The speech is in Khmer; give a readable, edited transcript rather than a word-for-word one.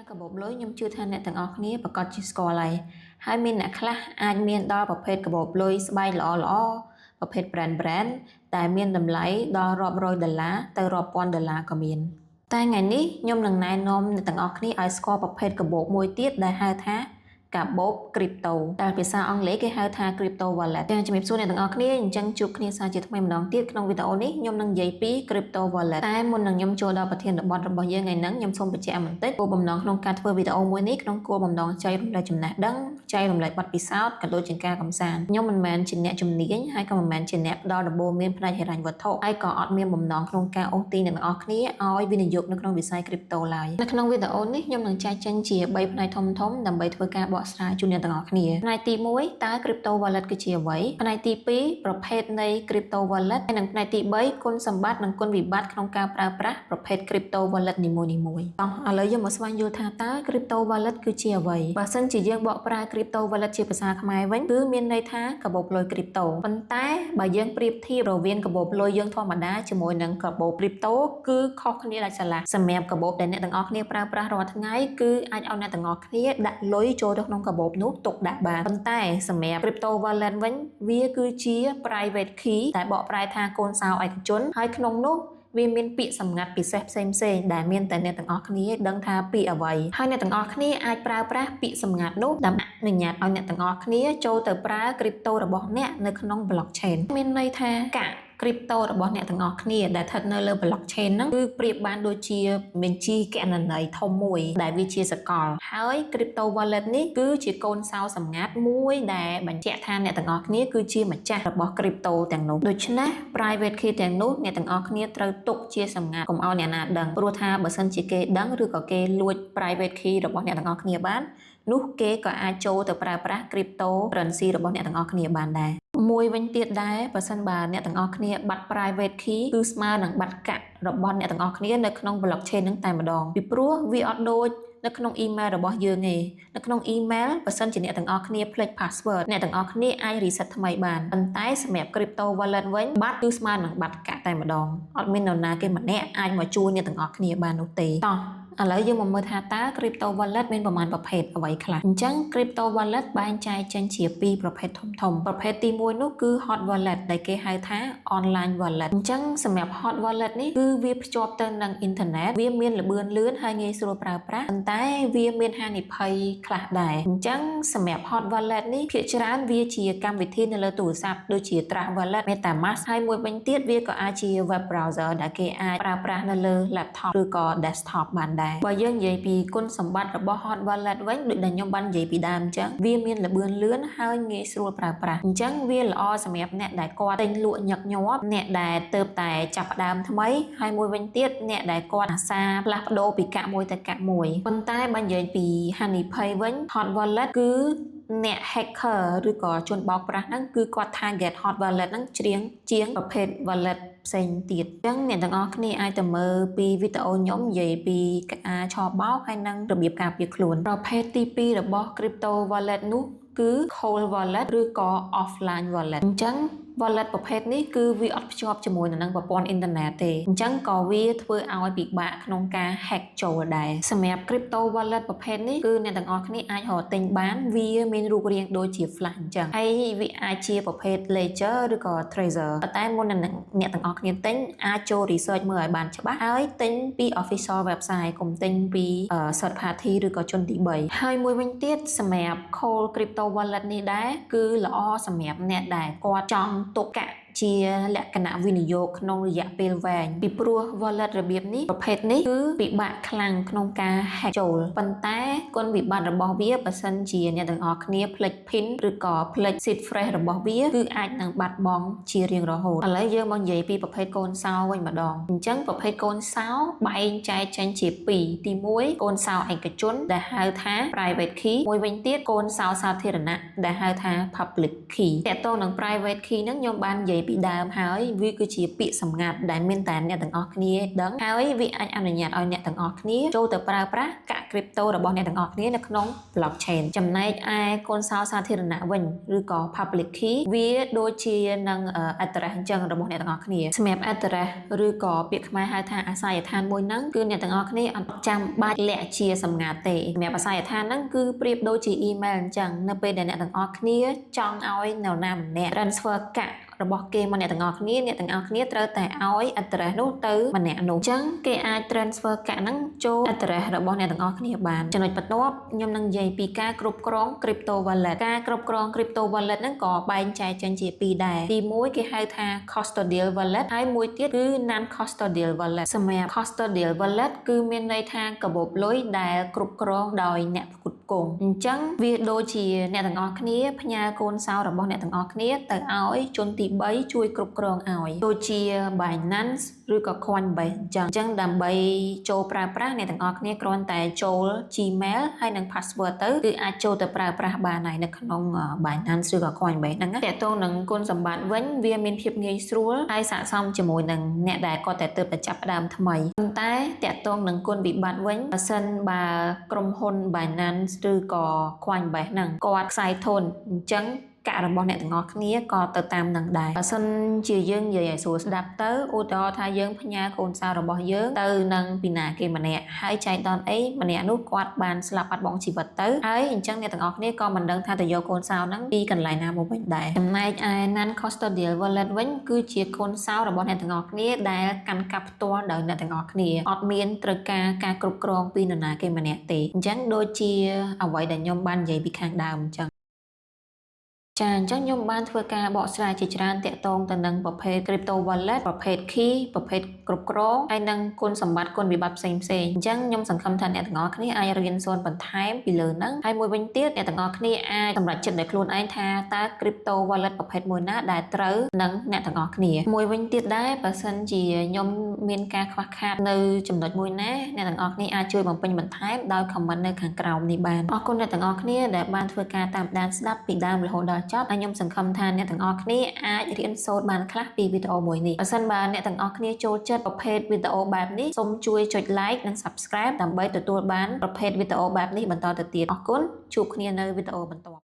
ថាកាបូបលុយខ្ញុំជឿថាអ្នកទាំងអស់គ្នាប្រកាសជាស្គាល់ហើយមានអ្នកខ្លះអាចមានដល់ប្រភេទកាបូបលុយស្បែកល្អប្រភេទ brand ដែលមានតម្លៃដល់រាប់រយដុល្លារទៅរាប់ពាន់ដុល្លារក៏មានតែថ្ងៃនេះខ្ញុំនឹងណែនាំអ្នកទាំងអស់គ្នាឲ្យស្គាល់ប្រភេទកាបូបមួយទៀតដែលហៅថាកាបូប crypto ដែលភាសាអង់គ្លេសគេហៅថា crypto wallet ជំរាបសួរអ្នកទាំងអស់គ្នាអញ្ចឹងជួបគ្នាសាជាថ្មីម្ដងទៀតក្នុងវីដេអូនេះខ្ញុំនឹងនិយាយពី crypto wallet តែមុននឹងខ្ញុំចូលដល់ប្រធានបទរបស់យើងថ្ងៃនេះខ្ញុំសូមបញ្ជាក់បន្តិចគោលបំណងក្នុងការធ្វើវីដេអូមួយនេះក្នុងគោលបំណងចែករំលែកចំណេះដឹងចែករំលែកបទពិសោធន៍ក៏ដូចជាការកម្សាន្តខ្ញុំមិនមែនជាអ្នកជំនាញហើយក៏មិនមែនជាអ្នកផ្ដល់ដំបូន្មានផ្នែកហិរញ្ញវត្ថុហើយក៏អត់មានបំណងក្នុងការអូសទាញអ្នកទាំងអស់គ្នាឲ្យវិនិយោគនៅក្នុងវិស័យ crypto ឡើយនៅក្នុងវីដេអូនេះខ្ញុំនឹងចែកចេញជា3ផ្នែកធំៗដើម្បីធ្វើការបកស្រាយជូនអ្នកទាំងអស់គ្នាផ្នែកទី1តើ crypto wallet គឺជាអ្វីផ្នែកទី2ប្រភេទនៃ crypto wallet ហើយនិងផ្នែកទី3គុណសម្បត្តិនិងគុណវិបត្តិក្នុងការប្រើប្រាស់ប្រភេទ crypto wallet នីមួយៗឥឡូវយើងមកស្វែងយល់ថាតើ crypto wallet គឺជាអ្វីបើសិនជាយើងបកប្រែ crypto wallet ជាភាសាខ្មែរវិញគឺមានន័យថាកាបូបលុយ crypto ប៉ុន្តែបើយើងប្រៀបធៀបរវាងកាបូបលុយយើងធម្មតាជាមួយនឹងកាបូប crypto គឺខុសគ្នាដាច់ស្រឡះសម្រាប់កាបូបដែលអ្នកទាំងអស់គ្នាប្រើប្រាស់រាល់ថ្ងៃគឺអាចឲ្យអ្នកទាំងអស់គ្នាដាក់លុយចូលទៅក្នុងកាបូបនោះទុកដាក់បានប៉ុន្តែសម្រាប់ crypto wallet វិញវាគឺជា private key ដែលបកប្រែថាកូនសោឯកជនហើយក្នុងនោះវាមានពាក្យសម្ងាត់ពិសេសផ្សេងដែលមានតែអ្នកទាំងអស់គ្នាដឹងថាពាក្យអ្វីហើយអ្នកទាំងអស់គ្នាអាចប្រើប្រាស់ពាក្យសម្ងាត់នោះដើម្បីអនុញ្ញាតឲ្យអ្នកទាំងអស់គ្នាចូលទៅប្រើ crypto របស់អ្នកនៅក្នុង blockchain មានន័យថាកាក់crypto របស់អ្នកទាំងអស់គ្នាដែលស្ថិតនៅលើ blockchain ហ្នឹងគឺប្រៀបបានដូចជាបញ្ជីគណនេយ្យធំមួយដែលវាជាសកលហើយ crypto wallet នេះគឺជាកូនសោសម្ងាត់មួយដែលបញ្ជាក់ថាអ្នកទាំងអស់គ្នាគឺជាម្ចាស់របស់ crypto ទាំងនោះដូច្នេះ private key ទាំងនោះអ្នកទាំងអស់គ្នាត្រូវទុកជាសម្ងាត់កុំឲ្យអ្នកណាដឹងព្រោះថាបើសិនជាគេដឹងឬក៏គេលួច private key របស់អ្នកទាំងអស់គ្នាបាននោះគេក៏អាចចូលទៅប្រើប្រាស់ cryptocurrency របស់អ្នកទាំងអស់គ្នាបានដែរមួយវិញទៀតដែរបើសិនបើអ្នកទាំងអស់គ្នាបាត់ private key គឺស្មើនឹងបាត់កាក់របស់អ្នកទាំងអស់គ្នានៅក្នុង blockchain ហ្នឹងតែម្ដងពីព្រោះវាអត់ដូចនៅក្នុង email របស់យើងទេនៅក្នុង email បើសិនជាអ្នកទាំងអស់គ្នាភ្លេច password អ្នកទាំងអស់គ្នាអាច reset ថ្មីបានប៉ុន្តែសម្រាប់ crypto wallet វិញបាត់គឺស្មើនឹងបាត់កាក់តែម្ដងអត់មាននរណាគេម្នាក់អាចមកជួយអ្នកទាំងអស់គ្នាបាននោះទេតោះឥឡូវយើងមកមើលថាតើ crypto wallet មានប្រមាណប្រភេទអ្វីខ្លះអញ្ចឹង crypto wallet បែងចែកចេញជាពីរប្រភេទធំប្រភេទទី1នោះគឺ hot wallet ដែលគេហៅថា online wallet អញ្ចឹងសម្រាប់ hot wallet នេះគឺវាភ្ជាប់ទៅនឹងអ៊ីនធឺណិតវាមានល្បឿនលឿនហើយងាយស្រួលប្រើប្រាស់ប៉ុន្តែវាមានហានិភ័យខ្លះដែរអញ្ចឹងសម្រាប់ hot wallet នេះភាគច្រើនវាជាកម្មវិធីនៅលើទូរស័ព្ទដូចជា Trust Wallet MetaMask ហើយមួយវិញទៀតវាក៏អាចជា web browser ដែលគេអាចប្រើប្រាស់នៅលើ laptop ឬក៏ desktop បានដែរបើយើងនិយាយពីគុណសម្បត្តិរបស់ hot wallet វិញដូចដែលខ្ញុំបាននិយាយពីដើមអញ្ចឹងវាមានល្បឿនលឿនហើយងាយស្រួលប្រើប្រាស់អញ្ចឹងវាល្អសម្រាប់អ្នកដែលគាត់ទិញលក់ញឹកញាប់អ្នកដែលទៅតែចាប់ផ្ដើមថ្មីហើយមួយវិញទៀតអ្នកដែលគាត់អាសាផ្លាស់ប្ដូរពីកាក់មួយទៅកាក់មួយប៉ុន្តែបើនិយាយពីហានិភ័យវិញ hot wallet គឺអ្នក hacker ឬក៏ជនបោកប្រាស់ហ្នឹងគឺគាត់ target hot wallet ហ្នឹងជាងប្រភេទ wallet ផ្សេងទៀតអញ្ចឹងអ្នកទាំងអស់គ្នាអាចទៅមើលពីវីដេអូខ្ញុំនិយាយពីការឆបោកហើយនិងរបៀបការពារខ្លួនប្រភេទទី2របស់ crypto wallet នោះគឺ cold wallet ឬក៏ offline wallet អញ្ចឹង wallet ប្រភេទនេះគឺវាអត់ភ្ជាប់ជាមួយនឹងប្រព័ន្ធអ៊ីនធឺណិតទេអញ្ចឹងក៏វាធ្វើឲ្យពិបាកក្នុងការ hack ចូលដែរសម្រាប់ crypto wallet ប្រភេទនេះគឺអ្នកទាំងអស់គ្នាអាចរកទិញបានវាមានរូបរាងដូចជា flash អញ្ចឹងហើយវាអាចជាប្រភេទ ledger ឬក៏ trezor តែមុននឹងអ្នកទាំងអស់គ្នាទិញអាចចូល research មើលឲ្យបានច្បាស់ហើយទិញពី official website កុំទិញពី third party ឬក៏ជនទី3ហើយមួយវិញទៀតសម្រាប់ cold crypto wallet នេះដែរគឺល្អសម្រាប់អ្នកដែលគាត់ចង់ទុកកាក់ជាលក្ខណៈវិនិយោគក្នុងរយៈពេលវែងពីព្រោះ wallet របៀបនេះប្រភេទនេះគឺពិបាកខ្លាំងក្នុងការ hack ចូលប៉ុន្តែគុណវិបត្តិរបស់វាបើសិនជាអ្នកទាំងអស់គ្នាភ្លេច PIN ឬក៏ភ្លេច seed phrase របស់វាគឺអាចនឹងបាត់បង់ជារៀងរហូតឥឡូវយើងមកនិយាយពីប្រភេទកូនសោវិញម្ដងអញ្ចឹងប្រភេទកូនសោបែងចែកចេញជាពីរទី1កូនសោឯកជនដែលហៅថា private key មួយវិញទៀតកូនសោសាធារណៈដែលហៅថា public key តើតើនឹង private key ហ្នឹងខ្ញុំបាននិយាយ ពីដើមហើយវាគឺជាពាក្យសម្ងាត់ដែលមានតែអ្នកទាំងអស់គ្នាដឹងហើយវាអាចអនុញ្ញាតឲ្យអ្នកទាំងអស់គ្នាចូលទៅប្រើប្រាស់កាក់ crypto របស់អ្នកទាំងអស់គ្នានៅក្នុង blockchain ចំណែកឯកូនសោរសាធារណៈវិញឬក៏ public key វាដូចជានឹង address អញ្ចឹងរបស់អ្នកទាំងអស់គ្នាសម្រាប់ address ឬក៏ពាក្យខ្មែរហៅថាអាសយដ្ឋានមួយហ្នឹងគឺអ្នកទាំងអស់គ្នាអត់ចាំបាច់លាក់ជាសម្ងាត់ទេសម្រាប់អាសយដ្ឋានហ្នឹងគឺប្រៀបដូចជា email អញ្ចឹងនៅពេលដែលអ្នកទាំងអស់គ្នាចង់ឲ្យនរណាម្នាក់ transfer កាក់របស់គេមកអ្នកទាំងអស់គ្នាអ្នកទាំងអស់គ្នាត្រូវតែឲ្យ address នោះទៅម្នាក់នោះអញ្ចឹងគេអាច transfer កាក់ហ្នឹងចូល address របស់អ្នកទាំងអស់គ្នាបានចំណុចបន្ទាប់ខ្ញុំនឹងនិយាយពីការគ្រប់គ្រង crypto wallet ការគ្រប់គ្រង crypto wallet ហ្នឹងក៏បែងចែកចេញជាពីរដែរទី1គេហៅថា custodial wallet ហើយមួយទៀតគឺ non custodial wallet សម្រាប់ custodial wallet គឺមានន័យថាកាបូបលុយដែលគ្រប់គ្រងដោយអ្នកផ្គត់ផ្គង់អញ្ចឹងវាដូចជាអ្នកទាំងអស់គ្នាផ្ញើកូនសោររបស់អ្នកទាំងអស់គ្នាទៅឲ្យជនទី3ជួយគ្រប់គ្រងឲ្យដូចជា Binance ឬក៏ Coinbase អញ្ចឹងដើម្បីចូលប្រើប្រាស់អ្នកទាំងអស់គ្នាគ្រាន់តែចូល Gmail ហើយនិង password ទៅគឺអាចចូលទៅប្រើប្រាស់បានហើយនៅក្នុង Binance ឬក៏ Coinbase ហ្នឹងតើតើនឹងគុណសម្បត្តិវិញវាមានភាពងាយស្រួលហើយស័ក្តិសមជាមួយនឹងអ្នកដែលគាត់តែទើបតែចាប់ផ្ដើមថ្មីប៉ុន្តែតើតើនឹងគុណវិបត្តិវិញបើសិនបើក្រុមហ៊ុន Binance ឬក៏ Coinbase ហ្នឹងគាត់ខ្សែធនអញ្ចឹងកាក់របស់អ្នកទាំងអស់គ្នាក៏ទៅតាមនឹងដែរបើសិនជាយើងនិយាយឲ្យស្រួលស្ដាប់ទៅឧទាហរណ៍ថាយើងផ្ញើកូនសោររបស់យើងទៅនឹងពីណាគេម្នាក់ហើយចែកដនអីម្នាក់នោះគាត់បានស្លាប់បាត់បង់ជីវិតទៅហើយអញ្ចឹងអ្នកទាំងអស់គ្នាក៏មិនដឹងថាទៅយកកូនសោរហ្នឹងពីកន្លែងណាមកវិញដែរចំណែកឯ non custodial wallet វិញគឺជាកូនសោររបស់អ្នកទាំងអស់គ្នាដែលកាន់កាប់ផ្ទាល់ដោយអ្នកទាំងអស់គ្នាអត់មានត្រូវការការគ្រប់គ្រងពីនរណាគេម្នាក់ទេអញ្ចឹងដូចជាអ្វីដែលខ្ញុំបាននិយាយពីខាងដើមអញ្ចឹងចាអញ្ចឹងខ្ញុំបានធ្វើការបកស្រាយជាច្រើនតាក់ទងទៅនឹងប្រភេទ crypto wallet ប្រភេទ key ប្រភេទគ្រប់គ្រងហើយនិងគុណសម្បត្តិគុណវិបត្តិផ្សេងៗអញ្ចឹងខ្ញុំសង្ឃឹមថាអ្នកទាំងអស់គ្នាអាចរៀនសូត្របន្ថែមពីលើហ្នឹងហើយមួយវិញទៀតអ្នកទាំងអស់គ្នាអាចសម្រេចចិត្តដោយខ្លួនឯងថាតើ crypto wallet ប្រភេទមួយណាដែលត្រូវនឹងអ្នកទាំងអស់គ្នាមួយវិញទៀតដែរបើសិនជាខ្ញុំមានការខ្វះខាតនៅចំណុចមួយណាអ្នកទាំងអស់គ្នាអាចជួយបំពេញបន្ថែមដោយ comment នៅខាងក្រោមនេះបានអរគុណអ្នកទាំងអស់គ្នាដែលបានធ្វើការតាមដានស្ដាប់ពីដើមរហូតដល់ចប់ហើយខ្ញុំសង្ឃឹមថាអ្នកទាំងអស់គ្នាអាចរៀនសូត្របានខ្លះពីវីដេអូមួយនេះបើសិនបើអ្នកទាំងអស់គ្នាចូលចិត្តប្រភេទវីដេអូបែបនេះសូមជួយចុច like និង subscribe ដើម្បីទទួលបានប្រភេទវីដេអូបែបនេះបន្តទៅទៀតអរគុណជួបគ្នានៅវីដេអូបន្ទាប់